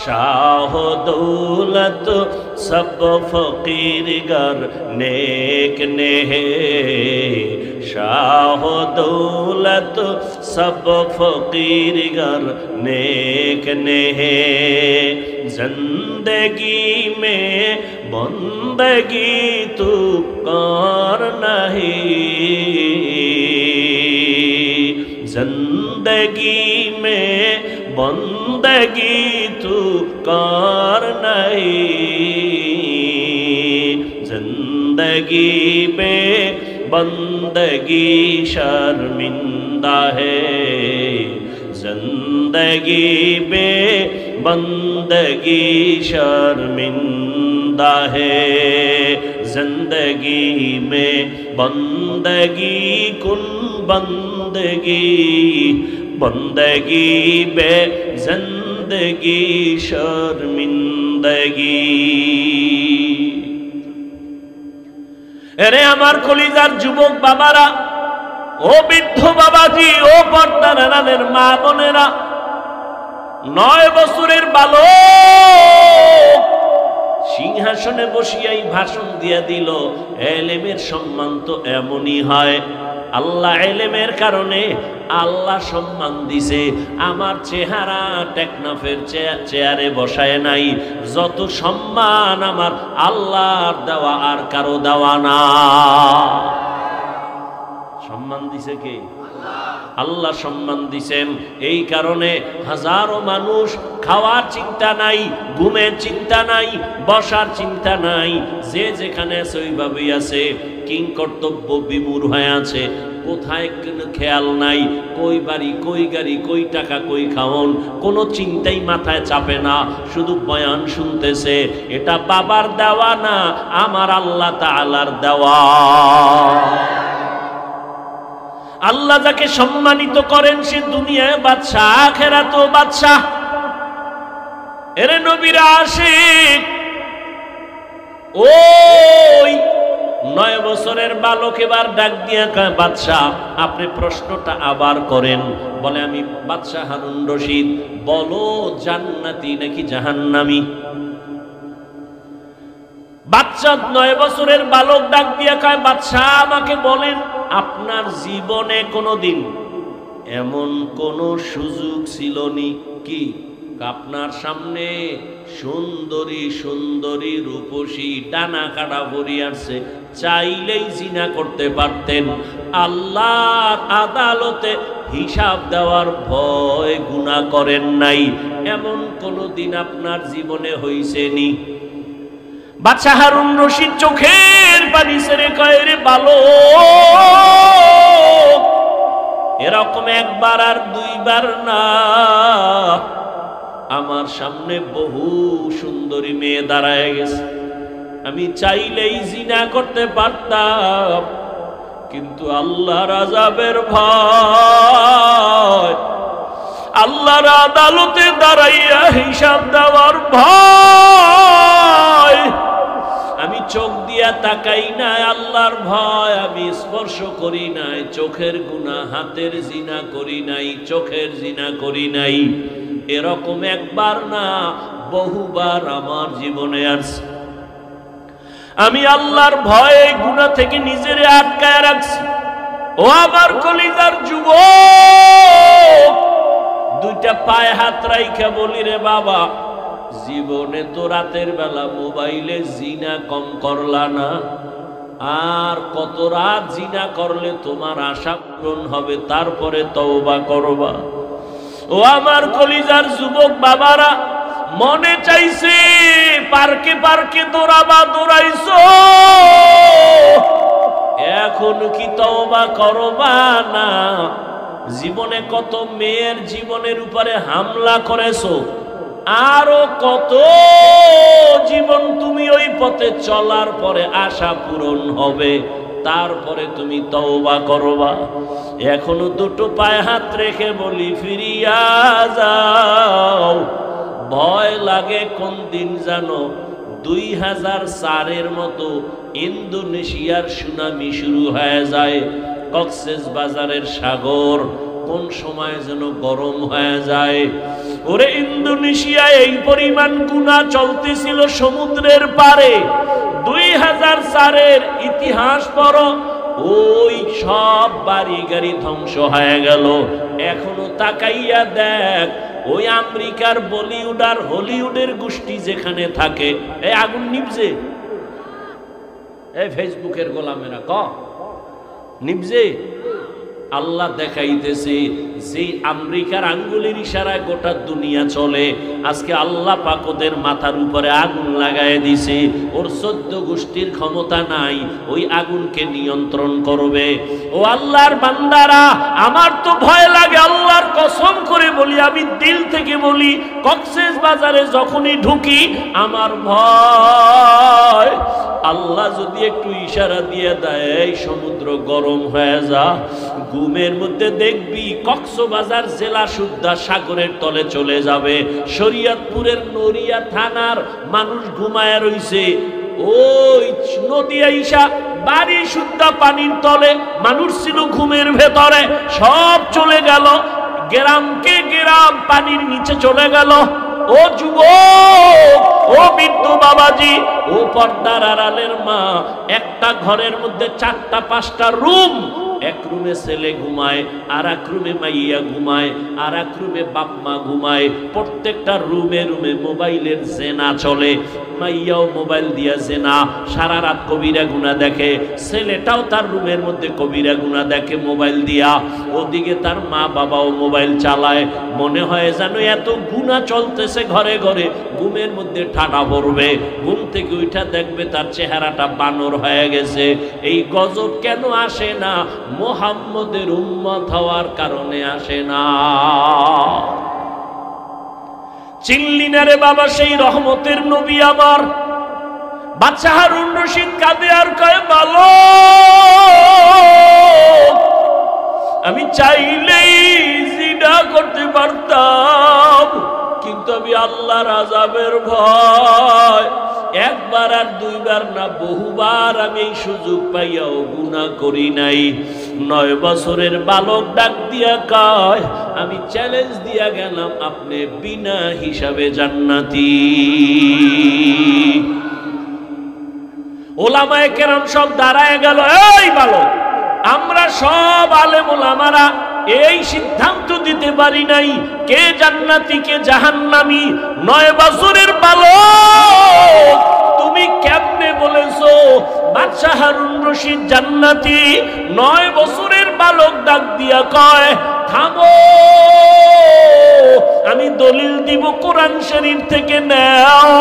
शाह दौलत सब फकीर गर नेक ने है, शाह दौलत सब फकीर गर नेक ने है, जिंदगी में बंदगी तू कर नहीं, जिंदगी में बंदगी तू कर नहीं, जिंदगी में बंदगी शर्मिंदा है, जिंदगी में बंदगी शर्मिंदा है, जिंदगी में बंदगी कुन बंदगी, बंदगी बे जिंदगी शर्मिंदगी। এরে আমার কলিজার যুবক বাবারা, ও বৃদ্ধ বাবাজি, ও পর্দার আড়ালের মা বোনেরা, 9 বছরের বালক সিংহাসনে বসিয়াই ভাষণ দিয়া দিল, এলেমের সম্মান তো এমনই হয়। আল্লাহ এলেমের কারণে আল্লাহ সম্মান দিছে। আমার চেহারা টেকনাফের চেয়ারে বসায় নাই। যত সম্মান আমার আল্লাহর দেওয়া, আর কারো দেওয়া না। সম্মান দিছে কে? আল্লাহ সম্মান দিছেন। এই কারণে হাজারো মানুষ খাওয়ার চিন্তা নাই, ঘুমের চিন্তা নাই, বসার চিন্তা নাই, যে যেখানে আছে ওইভাবেই আছে, কিং কর্তব্য বিমূঢ় হয়ে আছে, কোথায় খেয়াল নাই, কই বাড়ি, কই গাড়ি, কই টাকা, কই খাওন, কোনো চিন্তাই মাথায় চাপে না, শুধু বয়ান শুনতেছে। এটা বাবার দেওয়া না, আমার আল্লাহ তাআলার দেওয়া। আল্লাহ যাকে সম্মানিত করেন সে দুনিয়ায় বাদশাহ, আখিরাতেও বাদশাহ। এরে নবীর আশিক, ওই 9 বছরের বালক এবার ডাক দিয়া কয়, বাদশাহ আপনি প্রশ্নটা আবার করেন। বলে, আমি বাদশাহ হারুন রশিদ, বলো জান্নাতি নাকি জাহান্নামী? বাচ্চা 9 বছরের বালক ডাক দিয়া কয়, বাদশাহ আমাকে বলেন, আপনার জীবনে কোনোদিন এমন কোন সুযোগ ছিল নি কি আপনার সামনে সুন্দরী সুন্দরী রূপসী ডানা কাটা ভরি আসছে, চাইলেই জিনা করতে পারতেন, আল্লাহর আদালতে হিসাব দেওয়ার ভয় গুনাহ করেন নাই, এমন কোনদিন আপনার জীবনে হইছে নি? বাদশাহ হারুন রশিদ চোখের পানি ছেড়ে কয়, রে বালক, এরকম একবার আর দুইবার না, আমার সামনে বহু সুন্দরী মেয়ে দাঁড়ায় গেছে, আমি চাইলেই জিনা করতে পারতাম, কিন্তু আল্লাহর আযাবের ভয়, আল্লাহর আদালতে দাঁড়াইয়া হিসাব দেওয়ার ভয়, আমি চোখ দিয়া তাকাই নাই, আল্লাহর ভয় আমি স্পর্শ করি নাই, চোখের গুনাহ, হাতের জিনা করি নাই, চোখের জিনা করি নাই। এরকম একবার না, বহুবার আমার জীবনে আসছে। আমি আল্লাহর ভয়ে গুনাহ থেকে নিজেরে আটকায় রাখছি। ও আমার কলিজার যুবক, দুইটা পায়ে হাত রাইখা বলি, রে বাবা, জীবনে তো রাতের বেলা মোবাইলে জিনা কম করলা না, আর কত রাত জিনা করলে তোমার আশা পূরণ হবে, তারপরে তওবা করবা। ও আমার কলিজার যুবক বাবারা, মনে চাইছে পার্কে পার্কে দৌড়াবা, দৌড়াইছো, এখন কি তওবা করবা না? জীবনে কত মেয়ের জীবনের উপরে হামলা করেছো, আরো কত জীবন তুমি ওই পথে চলার পরে আশা পূরণ হবে, তারপরে তুমি তওবা করবা। এখনো দুটো পায়ে হাত রেখে বলি, ফিরিয়া যাও। ভয় লাগে কোন দিন জানো 2004-এর মতো ইন্দোনেশিয়ার সুনামি শুরু হয়ে যায়, কক্সেস বাজারের সাগর কোন সময় যেন গরম হয়ে যায়। ওরে ইন্দোনেশিয়ায় এই পরিমাণ গুনাহ চলতেছিল সমুদ্রের পারে। 2004-এর ইতিহাস পড়ো, ওই সব বাড়ি গাড়ি ধ্বংস হয়ে গেল। এখনো তাকাইয়া দেখ, ওই আমেরিকার বলিউড আর হলিউডের গোষ্ঠী যেখানে থাকে, এই আগুন নিভছে, এই ফেসবুকের গোলামেরা নিভছে। আল্লাহ দেখাইতেছে যে আমেরিকার আঙ্গুলের ইশারায় গোটা দুনিয়া চলে। আজকে আল্লাহ পাক ওদের মাথার উপরে আগুন লাগায় দিছে, ওর 14 গোষ্ঠীর ক্ষমতা নাই ওই আগুনকে নিয়ন্ত্রণ করবে। ও আল্লাহর বান্দারা, আমার তো ভয় লাগে, আল্লাহর কসম করে বলি, আমি দিল থেকে বলি, কক্সেস বাজারে যখনই ঢুকি আমার ভয়। আল্লাহ যদি একটু ইশারা দিয়ে দেয় এই সমুদ্র গরম হয়ে যা, ঘুমের মধ্যে দেখবি কক্সবাজার জেলা সুদ্ধা সাগরের তলে চলে যাবে। শরীয়তপুরের নড়িয়া থানার মানুষ ঘুমায় রইছে, ওই নদী আইসা বাড়ি সুদ্ধা পানির তলে, মানুষ ছিল ঘুমের ভেতরে, সব চলে গেল, গ্রামকে গ্রাম পানির নিচে চলে গেল। ও যুবক, ও বৃদ্ধ বাবাজি, ও পর্দার আড়ালের মা, একটা ঘরের মধ্যে 4টা-5টা রুম, এক রুমে ছেলে ঘুমায়, আর এক রুমে মাইয়া ঘুমায়, আর এক রুমে বাপ মা ঘুমায়। প্রত্যেকটা রুমে রুমে মোবাইলের জেনা চলে, মাইয়াও মোবাইল দিয়া জেনা, সারা রাত কবিরা গুনাহ দেখে, ছেলেটাও তার রুমের মধ্যে কবিরা গুনাহ দেখে মোবাইল দিয়া, ওদিকে তার মা বাবাও মোবাইল চালায়। মনে হয় যেন এত গুনাহ চলতেছে ঘরে ঘরে, ঘুমের মধ্যে ঠাডা পড়বে, ঘুম থেকে উঠা দেখবে তার চেহারাটা বানর হয়ে গেছে। এই গজব কেন আসে না? মুহাম্মদের উম্মত হওয়ার কারণে আসে না। চিনলি না রে বাবা সেই রহমতের নবী আমার? বাচ্চা হারুন রশিদ কাঁদে আর কয়, ভালো আমি চাইলেই জিনা করতে পারতাম, কিন্তু আমি আল্লাহর আযাবের ভয়, একবার আর দুইবার না বহুবার আমি এই সুযোগ পাইয়াও গুনাহ করি নাই। 9 বছরের বালক ডাক দিয়া কয়, আমি চ্যালেঞ্জ দিয়া গেলাম, আপনি বিনা হিসাবে জান্নাতি। ওলামায়ে কেরাম সব দাঁড়ায় গেল, এই বালক, আমরা সব আলেম ওলামারা এই সিদ্ধান্ত দিতে পারি নাই কে জান্নাতি কে জাহান্নামী। 9 বছরের বালক তুমি কেমনে বলেছো বাদশা হারুন রশিদ জান্নাতি? 9 বছরের বালক ডাক দিয়া কয়, থামো, আমি দলিল দিব, কোরআন শরীফ থেকে নাও,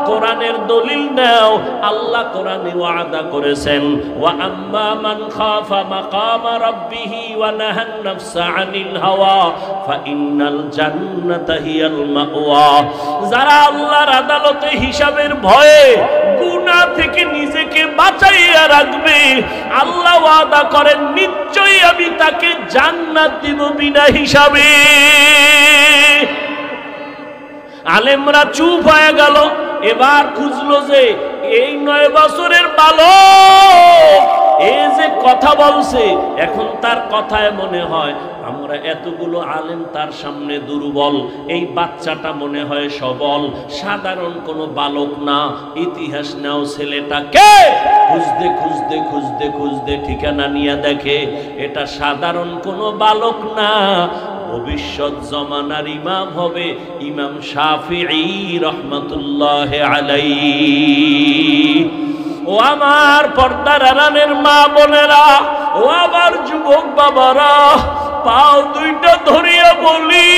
কোরআনের দলিল নাও। আল্লাহ কোরআনে ওয়াদা করেছেন, ওয়া আম্মা মান খাফা মাকামা রাব্বিহি ওয়া নাহান নাফসা আনিল হাওয়া ফাইন্নাল জান্নাতা হিয়াল মাওয়া। যারা আল্লাহর আদালতে হিসাবের ভয়ে গুনাহ থেকে নিজেকে বাঁচাইয়া রাখবে, আল্লাহ ওয়াদা করেন নিশ্চয়ই আমি তাকে জান্নাত দিব বিনা হিসাবে। আলেমরা চুপ হয়ে গেল, এবার খুঁজলো যে এই 9 বছরের বালক এই যে কথা বলছে, এখন তার কথায় মনে হয় আমরা এতগুলো আলেম তার সামনে দুর্বল, এই বাচ্চাটা মনে হয় সবল, সাধারণ কোনো বালক না। ইতিহাস নাও ছেলেটাকে, খুঁজতে খুঁজতে খুঁজতে খুঁজতে ঠিকানা নিয়ে দেখে এটা সাধারণ কোনো বালক না, ভবিষ্যৎ জমানার ইমাম হবে ইমাম শাফিঈ রাহমাতুল্লাহি আলাইহি। ও আমার পর্দার আড়ালের মা বোনেরা, ও আমার যুবক বাবারা, পাও দুইটা ধরিয়া বলি,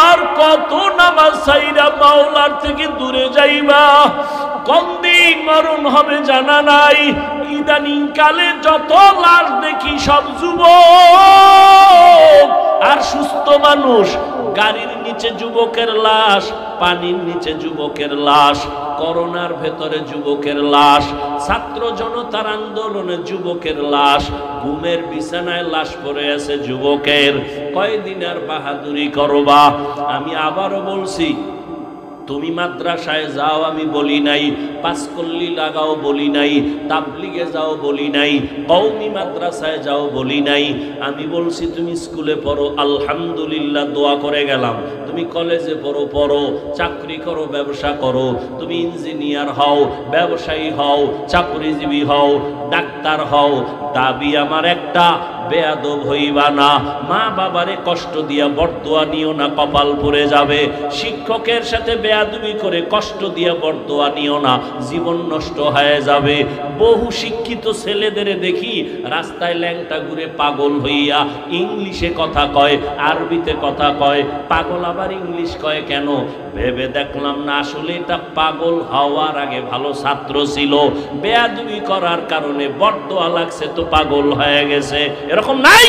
আর কত নামাজ ছাইরা মাওলার থেকে দূরে যাইবা? কোন দিন মরণ হবে জানা নাই। ইদানিং কালে যত লাশ দেখি সব যুবক আর সুস্থ মানুষ। গাড়ির নিচে যুবকের লাশ, পানির নিচে যুবকের লাশ, করোনার ভেতরে যুবকের লাশ, ছাত্র জনতার আন্দোলনে যুবকের লাশ, ঘুমের বিছানায় লাশ পড়ে আছে যুবকের। কয়দিন আর বাহাদুরি করবা? আমি আবারও বলছি, তুমি মাদ্রাসায় যাও আমি বলি নাই, পাঁচকল্লি লাগাও বলি নাই, তাবলিগে যাও বলি নাই, কওমি মাদ্রাসায় যাও বলি নাই। আমি বলছি তুমি স্কুলে পড়ো, আলহামদুলিল্লাহ দোয়া করে গেলাম। তুমি কলেজে পড়ো, পড়ো, চাকরি করো, ব্যবসা করো, তুমি ইঞ্জিনিয়ার হও, ব্যবসায়ী হও, চাকরিজীবী হও, ডাক্তার হও, দাবি আমার একটা, বেয়াদব হইবা না। মা বাবারে কষ্ট দিয়া বরদোয়া নিও না, কপাল পড়ে যাবে। শিক্ষকের সাথে বেয়াদবি করে কষ্ট দিয়া বরদোয়া নিও না, জীবন নষ্ট হয়ে যাবে। বহু শিক্ষিত ছেলেদের দেখি রাস্তায় ল্যাংটা ঘুরে পাগল হইয়া ইংলিশে কথা কয়, আরবিতে কথা কয়। পাগল আবার ইংলিশ কয় কেন? ভেবে দেখলাম না আসলে এটা পাগল হওয়ার আগে ভালো ছাত্র ছিল, বেয়াদবি করার কারণে বরদোয়া লাগছে তো পাগল হয়ে গেছে। এরকম নাই?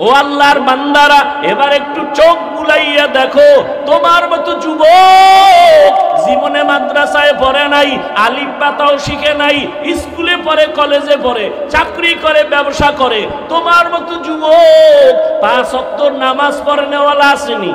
ও আল্লাহর বান্দারা, এবার একটু চোখ বুলাইয়া দেখো, তোমার মতো যুবক জীবনে মাদ্রাসায় পড়ে নাই, আলিফ বাতাও শিখে নাই, স্কুলে পড়ে, কলেজে পড়ে, চাকরি করে, ব্যবসা করে, তোমার মতো যুবক 5 ওয়াক্ত নামাজ পড়ে নেওয়ালা আসেনি?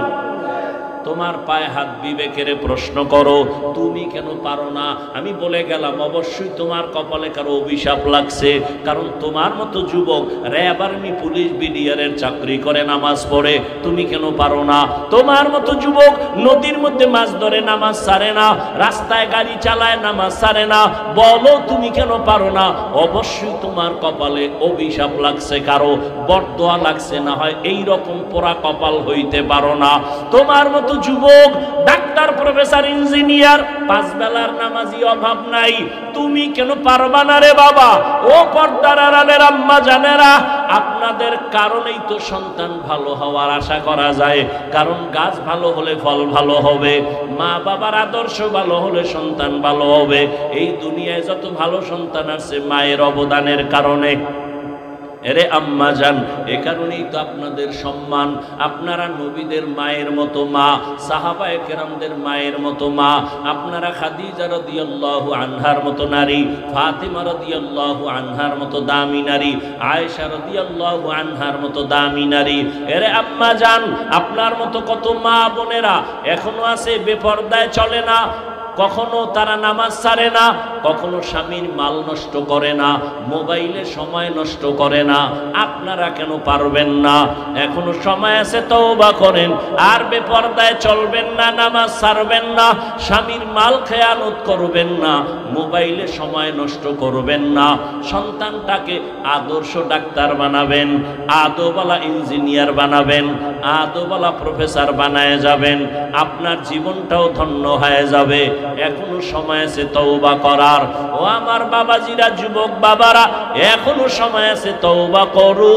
তোমার পায়ে হাত বিবেকের প্রশ্ন করো, তুমি কেন পারো না? আমি বলে গেলাম অবশ্যই তোমার কপালে কারো অভিশাপ লাগছে, কারণ তোমার মতো যুবক র্যাব, আর্মি, পুলিশ, বিডিআরের চাকরি করে, নামাজ পড়ে, তুমি কেন পারো না? তোমার মতো যুবক নদীর মধ্যে মাছ ধরে, নামাজ ছাড়ে না, রাস্তায় গাড়ি চালায়, নামাজ ছাড়ে না, বলো তুমি কেন পারো না? অবশ্যই তোমার কপালে অভিশাপ লাগছে, কারো বরদোয়া লাগছে, না হয় এইরকম পোড়া কপাল হইতে পারো না। তোমার মতো যুবক ডাক্তার, প্রফেসর, ইঞ্জিনিয়ার, 5 বেলার নামাজি অভাব নাই, তুমি কেন পারবা না রে বাবা? ও পর্দার আড়ালের আম্মা জানেরা, আপনাদের কারণেই তো সন্তান ভালো হওয়ার আশা করা যায়, কারণ গাছ ভালো হলে ফল ভালো হবে, মা বাবার আদর্শ ভালো হলে সন্তান ভালো হবে। এই দুনিয়ায় যত ভালো সন্তান আছে মায়ের অবদানের কারণে। এরে আম্মা জান, এ কারণেই তো আপনাদের সম্মান। আপনারা নবীদের মায়ের মতো মা, সাহাবায়ে কেরামদের মায়ের মতো মা, আপনারা খাদিজা রাদিয়াল্লাহু আনহার মতো নারী, ফাতিমা রাদিয়াল্লাহু আনহার মতো দামি নারী, আয়েশা রাদিয়াল্লাহু আনহার মতো দামি নারী। এরে আম্মা জান, আপনার মতো কত মা বোনেরা এখনো আছে বেপরদায় চলে না, কখনো তারা নামাজ ছাড়ে না, কখনো স্বামীর মাল নষ্ট করে না, মোবাইলে সময় নষ্ট করে না। আপনারা কেন পারবেন না? এখনো সময় আছে, তওবা করেন, আর বেপরদায় চলবেন না, নামাজ ছাড়বেন না, স্বামীর মাল খেয়ানত করবেন না, মোবাইলে সময় নষ্ট করবেন না। সন্তানটাকে আদর্শ ডাক্তার বানাবেন, আদওয়ালা ইঞ্জিনিয়ার বানাবেন, আদওয়ালা প্রফেসর বানায় যাবেন, আপনার জীবনটাও ধন্য হয়ে যাবে। এখনো সময় আছে তওবা করার। ও আমার বাবাজিরা, যুবক বাবারা, এখনো সময় আছে, তওবা করো।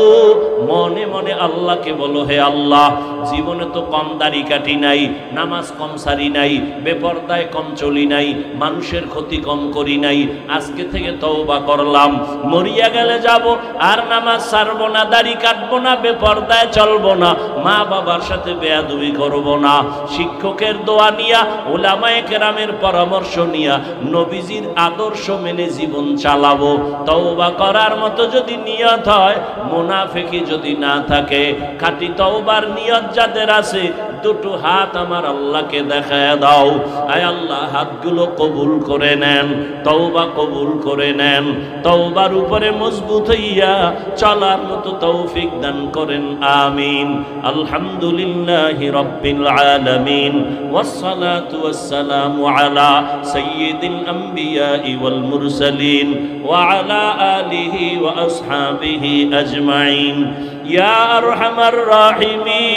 মনে মনে আল্লাহকে বলো, হে আল্লাহ, জীবনে তো কম দাড়ি কাটি নাই, নামাজ কম সারি নাই, বেপরদায় কম চলি নাই, মানুষের ক্ষতি কম করি নাই, আজকে থেকে তওবা করলাম। মরিয়া গেলে যাব, আর নামাজ ছাড়বো না, দাড়ি কাটবো না, বেপরদায় চলবো না, মা বাবার সাথে বেয়াদবি করবো না, শিক্ষকের দোয়া নিয়া, উলামায়ে কেরামের পরামর্শ নিয়া, নবীজির আদর্শ মেনে জীবন চালাবো। তওবা করার মতো যদি নিয়ত হয়, মুনাফিকি যদি না থাকে, খাঁটি তওবার নিয়ত যাদের আছে, দুটো হাত আমার আল্লাহকে দেখায় দাও। আয় আল্লাহ, হাতগুলো কবুল করে নেন, তওবা কবুল করে নেন, তওবার উপরে মজবুত হইয়া চলার মতো তৌফিক দান করেন, আমিন। আলহামদুলিল্লাহি রাব্বিল আলামিন, ওয়াসসালাতু ওয়াসসালামু আলা সাইয়্যিদিল আমবিয়াই ওয়াল মুরসালিন ওয়া আলা আলিহি ওয়া আসহাবিহি আজমাইন। ইয়া আরহামার রাহিমিন,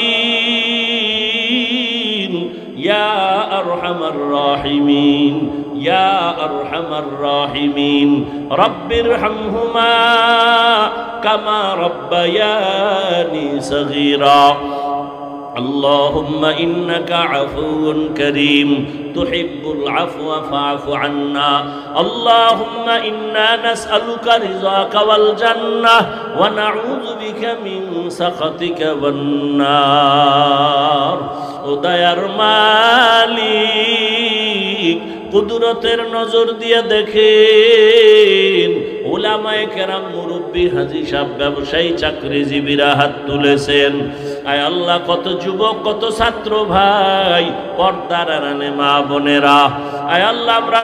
ইয়া আরহামার রাহিমিন, ইয়া আরহামার রাহিমিন। রব্বির হামহুমা কামা রব্বায়ানি সগীরা। اللهم إنك عفو كريم تحب العفو فاعف عنا. اللهم إنا نسألك رضاك والجنة ونعوذ بك من سخطك والنار. উদয়ার মালিক কুদরতের নজর দিয়ে দেখেন উলামায়ে কেরাম, মুরব্বী, হাজী সাহেব, ব্যবসায়ী, চাকরিজীবীরা হাত তুলেছেন। আয় আল্লাহ, কত যুবক, কত ছাত্র ভাই, পর্দার আড়ালে মা বোনেরা, আয় আল্লাহ আমরা